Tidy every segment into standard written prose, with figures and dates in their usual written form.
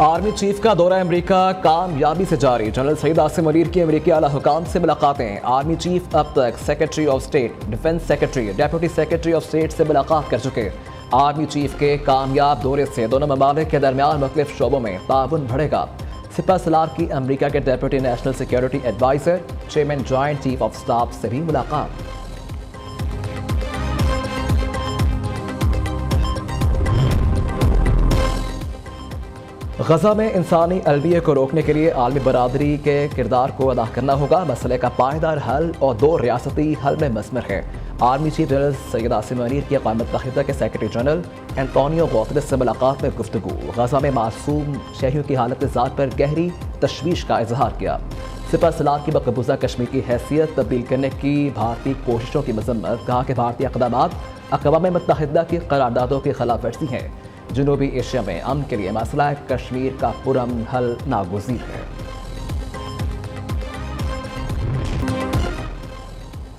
Army chief का दौरा America कामयाबी से जारी। जनरल सईद आसिम मुनीर की अमेरिकी आला हुकाम से मुलाकातें। आर्मी चीफ अब तक secretary of state, defence secretary, deputy secretary of state से मुलाकात कर चुके। आर्मी चीफ के कामयाब दौरे से दोनों ममालिक के दरमियान मुख्तलिफ शोबों में ताउन बढ़ेगा। सिपह सलार की अमेरिका के deputy national security adviser, chairman joint chief of staff से भी मुलाकात। गजा में इंसानी अलविये को रोकने के लिए आलमी बरादरी के किरदार को अदा करना होगा। मसले का पायदार हल और दो रियासती हल में मसमर है। Army chief general Syed Asim Munir की अक़वाम मुत्तहिदा के सेक्रेटरी जनरल एंटोनियो गुतेरेस से मुलाकात में गुफ्तगू। गजा में मासूम शहरियों की हालत ज़ात पर गहरी तशवीश का इजहार किया। सिपह सलार की मकबूजा कश्मीर की हैसियत तब्दील करने की भारतीय कोशिशों की मजम्मत। कहा कि भारतीय इक़दामात अक़वाम मुत्तहिदा की करारदादों की खिलाफ वर्जी हैं। जनूबी एशिया में अमन के लिए मसला कश्मीर का पुरअमन हल नागुज़ीर है।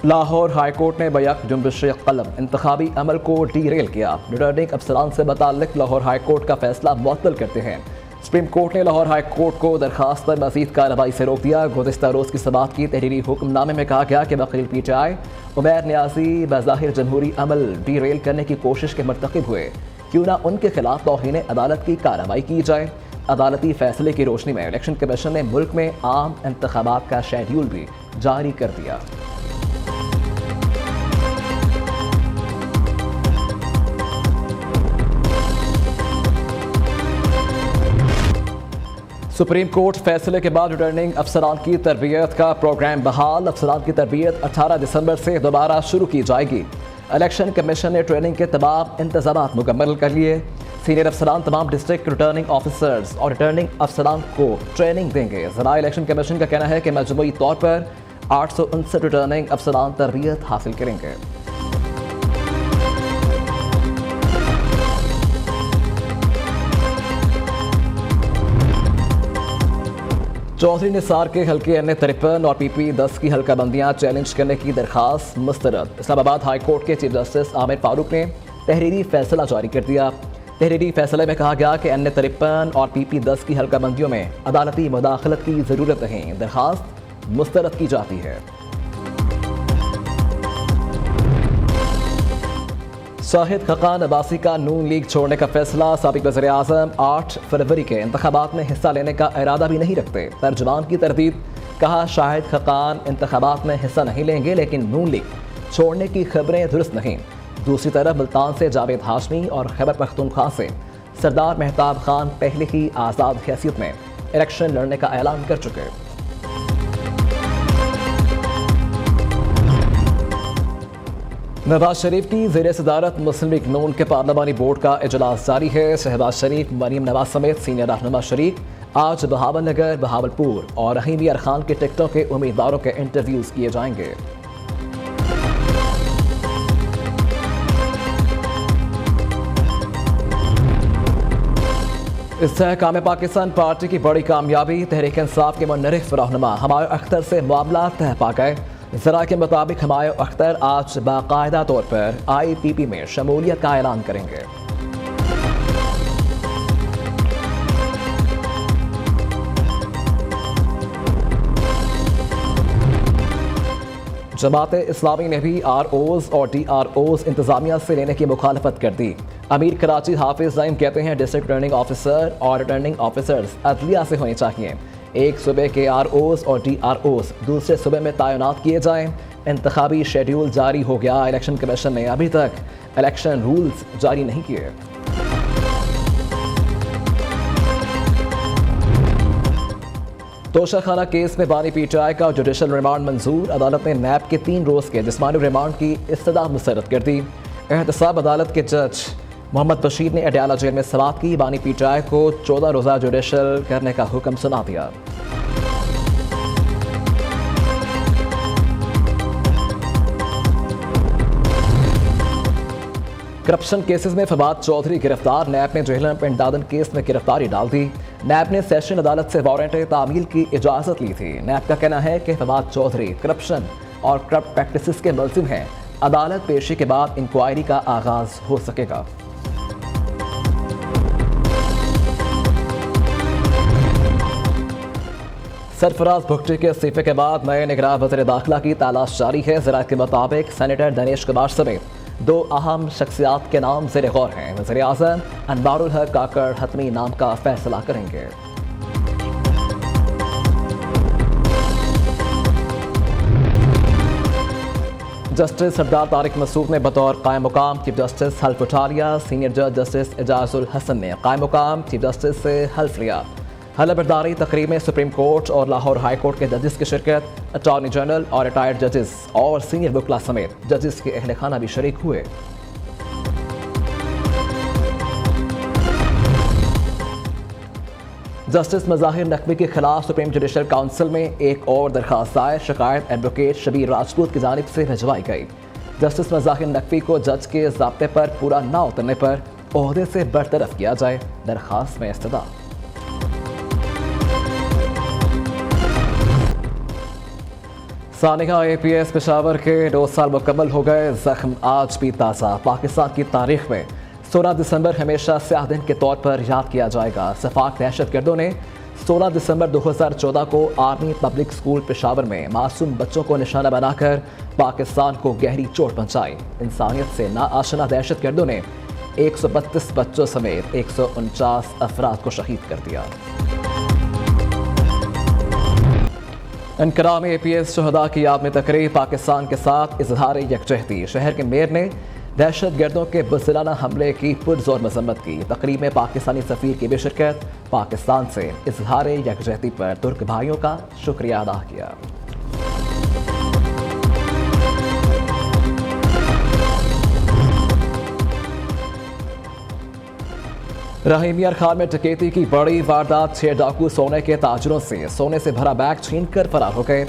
लाहौर हाई कोर्ट ने बैक जुम्बिश कलम इंतखाबी अमल को डीरेल किया। रिटर्निंग अफसरान से मुताल्लिक लाहौर हाई कोर्ट का फैसला मुअत्तल करते हैं। सुप्रीम कोर्ट ने लाहौर हाई कोर्ट को दरखास्त पर मज़ीद कार्रवाई से रोक दिया। गुज़िश्ता रोज़ की समाअत की तहरीरी हुक्मनामे में कहा गया कि वकील PTI उमैर नियाज़ी बज़ाहिर जमहूरी अमल डीरेल करने की कोशिश के मर्तकिब हुए। क्यों ना उनके खिलाफ तौहीन अदालत की कार्रवाई की जाए। अदालती फैसले की रोशनी में इलेक्शन कमीशन ने मुल्क में आम इंतखाबात का शेड्यूल भी जारी कर दिया। सुप्रीम कोर्ट फैसले के बाद रिटर्निंग अफसरान की तरबियत का प्रोग्राम बहाल। अफसरान की तरबियत 18 दिसंबर से दोबारा शुरू की जाएगी। इलेक्शन कमीशन ने ट्रेनिंग के तमाम इंतजामात मुकम्मल कर लिए। सीनियर अफसरान तमाम डिस्ट्रिक्ट रिटर्निंग ऑफिसर्स और रिटर्निंग अफसरान को ट्रेनिंग देंगे। ज़रा इलेक्शन कमीशन का कहना है कि मजमूई तौर पर 859 रिटर्निंग अफसरान तरबियत हासिल करेंगे। चौधरी निसार के हल्के N53 और PP10 की हल्का बंदियाँ चैलेंज करने की दरखास्त मुस्तरद। इस्लामाबाद हाई कोर्ट के चीफ जस्टिस आमिर फारूक ने तहरीरी फैसला जारी कर दिया। तहरीरी फैसले में कहा गया कि N53 और PP10 की हल्का बंदियों में अदालती मुदाखलत की ज़रूरत नहीं, दरखास्त मुस्तरद की जाती है। शाहिद खकान अब्बासी का नून लीग छोड़ने का फैसला। साबिक वज़ीर आज़म 8 फरवरी के इंतखाबात में हिस्सा लेने का इरादा भी नहीं रखते। तर्जुमान की तरदीद। कहा शाहिद खकान इंतखाबात में हिस्सा नहीं लेंगे, लेकिन नून लीग छोड़ने की खबरें दुरुस्त नहीं। दूसरी तरफ मुल्तान से जावेद हाशमी और खैबर पख्तूनख्वा से सरदार मेहताब खान पहले ही आज़ाद हैसियत में इलेक्शन लड़ने का ऐलान कर चुके। नवाज शरीफ की ज़ेर सदारत मुस्लिम लीग नून के पार्लिमानी बोर्ड का इजलास जारी है। शहबाज शरीफ, मरीम नवाज समेत सीनियर रहनुमा शरीक आज बहावल नगर, बहावलपुर और रहीम यार खान के टिकटों के उम्मीदवारों के इंटरव्यूज़ किए जाएंगे। इस्तेहकाम पाकिस्तान पार्टी की बड़ी कामयाबी। तहरीक इंसाफ के मुनरिफ रहनुमा हमायूं अख्तर से मामला तय पा गए। ज़रा के मुताबिक हमायूं अख्तर आज बाकायदा तौर पर IPP में शमूलियत का ऐलान करेंगे। जमात इस्लामी ने भी ROs और DROs इंतजामिया से लेने की मुखालफत कर दी। अमीर कराची हाफिज नईम कहते हैं डिस्ट्रिक्ट रिटर्निंग ऑफिसर और रिटर्निंग ऑफिसर्स अदलिया से होने चाहिए। एक सूबे के ROs और DROs दूसरे सूबे में तैनात किए जाएं। इंतखाबी शेड्यूल जारी हो गया। इलेक्शन कमीशन ने अभी तक इलेक्शन रूल्स जारी नहीं किए। तोशाखाना केस में बानी PTI का जुडिशल रिमांड मंजूर। अदालत ने नैब के 3 रोज़ के जिस्मानी रिमांड की इस्तदा मुस्तरद कर दी। एहतसाब अदालत के जज मोहम्मद बशीर ने अडयाला जेल में समाअत की। बानी PTI को 14 रोज़ा जुडिशल करने का हुक्म सुना दिया। करप्शन केसेस में फवाद चौधरी गिरफ्तार। नैब ने जेहलन पिंडादन केस में गिरफ्तारी डाल दी। नैब ने सेशन अदालत से वारंट तामील की इजाज़त ली थी। नैब का कहना है कि फवाद चौधरी करप्शन और करप्ट प्रैक्टिसेस के मुलजिम हैं। अदालत पेशी के बाद इंक्वायरी का आगाज हो सकेगा। सरफराज भुगटी के इस्तीफे के बाद नए निगरान वज़ीर दाखिला की तलाश जारी है। ज़राअत के मुताबिक सेनेटर दिनेश कुमार समेत 2 अहम शख्सियात के नाम ज़ेर गौर हैं। वज़ीर आज़म अनवारुल हक काकड़ हतमी नाम का फैसला करेंगे। जस्टिस सरदार तारिक मसूद ने बतौर कायम मुकाम चीफ जस्टिस हल्फ उठा लिया। सीनियर जज जस्टिस एजाजुल हसन ने कायम मुकाम चीफ जस्टिस से हल्फ लिया। हलफबरदारी तकरीब में सुप्रीम कोर्ट और लाहौर हाई कोर्ट के जजेस की शिरकत, अटॉर्नी जनरल और रिटायर्ड जजेस और सीनियर वकला समेत जजेस के अहल खाना भी शरीक हुए। जस्टिस मज़ाहिर नकवी के खिलाफ सुप्रीम जुडिशल काउंसिल में एक और दरखास्त दायर। शिकायत एडवोकेट शबीर राजपूत की जानिब से भिजवाई गई। जस्टिस मज़ाहिर नकवी को जज के ज़ाब्ते पर पूरा ना उतरने पर ओहदे से बरतरफ किया जाए, दरखास्त में इस्तदा। सानिया APS पेशावर के 2 साल मुकम्मल हो गए, जख्म आज भी ताज़ा। पाकिस्तान की तारीख में 16 दिसंबर हमेशा स्याह दिन के तौर पर याद किया जाएगा। सफाक दहशतगर्दों ने 16 दिसंबर 2014 को आर्मी पब्लिक स्कूल पेशावर में मासूम बच्चों को निशाना बनाकर पाकिस्तान को गहरी चोट पहुंचाई। इंसानियत से नाआशना दहशतगर्दों ने 132 बच्चों समेत 149 अफराद को शहीद कर दिया। अनकरा में APS शहदा की याद में तकरीब, पाकिस्तान के साथ इजहार यकजहती। शहर के मेयर ने दहशतगर्दों के बुज़दिलाना हमले की पुरजोर मजम्मत की। तकरीब में पाकिस्तानी सफ़ीर की भी शिरकत। पाकिस्तान से इजहार यकजहती पर तुर्क भाइयों का शुक्रिया अदा किया। रहीमिया खान में डकैती की बड़ी वारदात, 6 डाकू सोने के ताजरों से सोने से भरा बैग छीनकर फरार हो गए।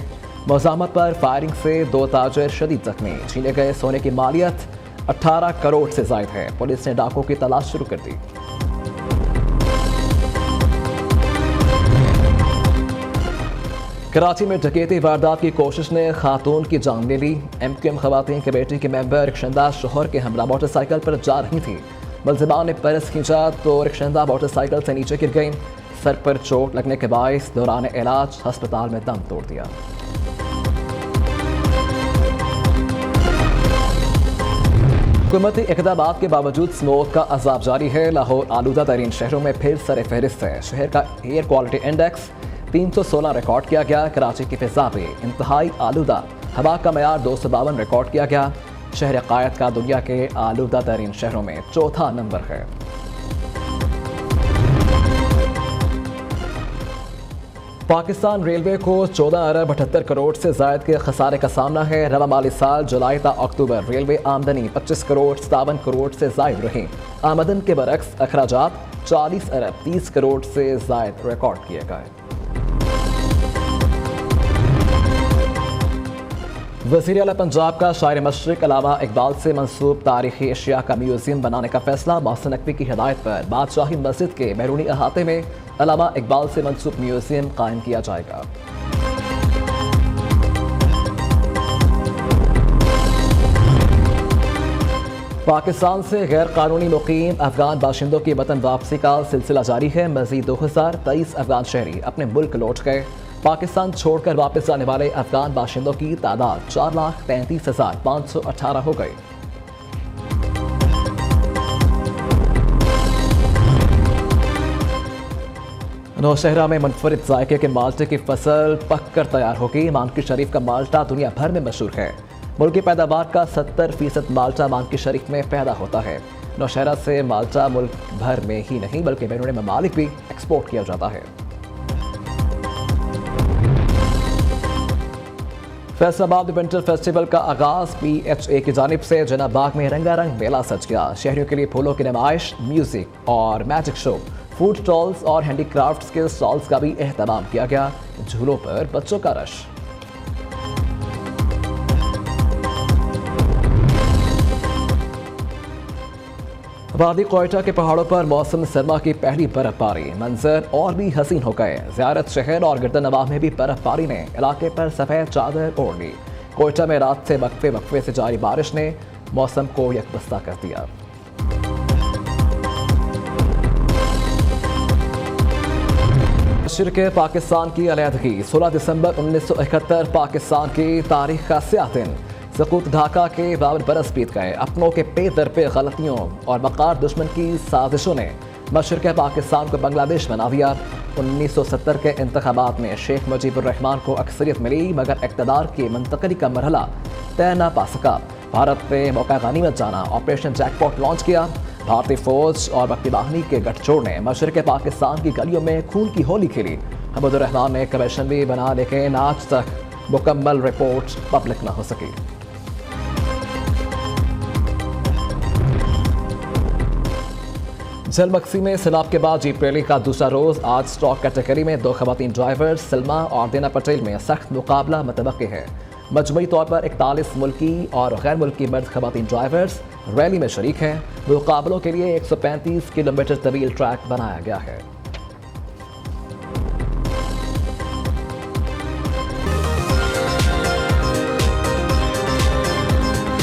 मुज़ाहमत पर फायरिंग से 2 ताजर शदीद जख्मी। छीने गए सोने की मालियत 18 करोड़ से जायद है। पुलिस ने डाकू की तलाश शुरू कर दी। कराची में डकैती वारदात की कोशिश ने खातून की जान ले ली। MQM खवातीन कमेटी के मेंबर रिक्शंदा शोहर के हमरा मोटरसाइकिल पर जा रही थी। मुलजिमान ने पर्स खींचा तो रिक्शंदा मोटरसाइकिल से नीचे गिर गई। सर पर चोट लगने के बायस दौरान इलाज अस्पताल में दम तोड़ दिया। हुकूमती इक़दामात के बावजूद स्मोक का अजाब जारी है। लाहौर आलूदा तरीन शहरों में फिर सर फहरिस्त है। शहर का एयर क्वालिटी इंडेक्स 316 रिकॉर्ड किया गया। कराची की फिजा में इंतहाई आलूदा, हवा का मयार 252 रिकॉर्ड किया गया। शहर कायद का दुनिया के आलूदा तरीन शहरों में 4था नंबर है। पाकिस्तान रेलवे को 14 अरब 78 करोड़ से ज़ायद के खसारे का सामना है। रवा माली साल जुलाई ता अक्टूबर रेलवे आमदनी 25 करोड़ 57 करोड़ से ज़ायद रही। आमदन के बरक्स अखराजात 40 अरब 30 करोड़ से ज़ायद रिकॉर्ड किए गए। वज़ीर आला पंजाब का शायर मशरिक अलामा इकबाल से मंसूब तारीखी अशिया का म्यूजियम बनाने का फैसला। मोहसिन नकवी की हिदायत पर बादशाही मस्जिद के बैरूनी अहाते में अलामा इकबाल से मंसूब म्यूजियम कायम किया जाएगा। पाकिस्तान से गैर कानूनी मुकीम अफगान बाशिंदों की वतन वापसी का सिलसिला जारी है। मज़ीद 2023 अफगान शहरी अपने मुल्क लौट गए। पाकिस्तान छोड़कर वापस जाने वाले अफगान बाशिंदों की तादाद 4,35,518 हो गई। नौशहरा में मुनफरिद जायके के माल्टे की फसल पक कर तैयार होगी। मानकी शरीफ का माल्टा दुनिया भर में मशहूर है। मुल्क की पैदावार का 70% माल्टा मानकी शरीफ में पैदा होता है। नौशहरा से माल्टा मुल्क भर में ही नहीं बल्कि बैरून ममालिक भी एक्सपोर्ट किया जाता है। फैसलाबाद विंटर फेस्टिवल का आगाज PHA की जानिब से जिना बाग में रंगारंग मेला सज गया। शहरियों के लिए फूलों की नुमाइश, म्यूजिक और मैजिक शो, फूड स्टॉल्स और हैंडीक्राफ्ट्स के स्टॉल्स का भी एहतमाम किया गया। झूलों पर बच्चों का रश। वादी कोयटा के पहाड़ों पर मौसम सरमा की पहली बर्फबारी, मंजर और भी हसीन हो गए। ज़ियारत शहर और गिरदन नवाह में भी बर्फबारी ने इलाके पर सफ़ेद चादर ओढ़ ली। कोयटा में रात से वक्फे वक्फे से जारी बारिश ने मौसम को यकबस्ता कर दिया। मशरिक़ पाकिस्तान की अलहदगी 16 दिसंबर 1971 पाकिस्तान की तारीख का स्याह दिन। सकूत ढाका के 52 बरस बीत गए। अपनों के पे दर पे गलतियों और मकार दुश्मन की साजिशों ने मशरिक़ पाकिस्तान को बांग्लादेश बना दिया। 1970 के इंतखाबात में शेख मुजीबुर रहमान को अक्सरियत मिली, मगर इक़्तिदार की मुंतकली का मरहला तय न पा सका। भारत ने मौका गनीमत जाना, ऑपरेशन जैकपॉट लॉन्च किया। भारतीय फौज और बख्ती बाहिनी के गठजोड़ ने मशरिक़ पाकिस्तान की गलियों में खून की होली खेली। हमीदुर रहमान ने कमीशन भी बना, लेकिन आज तक मुकम्मल रिपोर्ट पब्लिक न हो सकी। जलमक्सी में सैलाब के बाद जीप रैली का दूसरा रोज आज स्टॉक कैटेगरी में 2 खवातीन ड्राइवर सलमा और देना पटेल में सख्त मुकाबला मुतवक्की है। मजमूई तौर पर 41 मुल्की और गैर मुल्की मर्द खवातीन ड्राइवर्स रैली में शरीक हैं। मुकाबलों के लिए 135 किलोमीटर तवील ट्रैक बनाया गया है।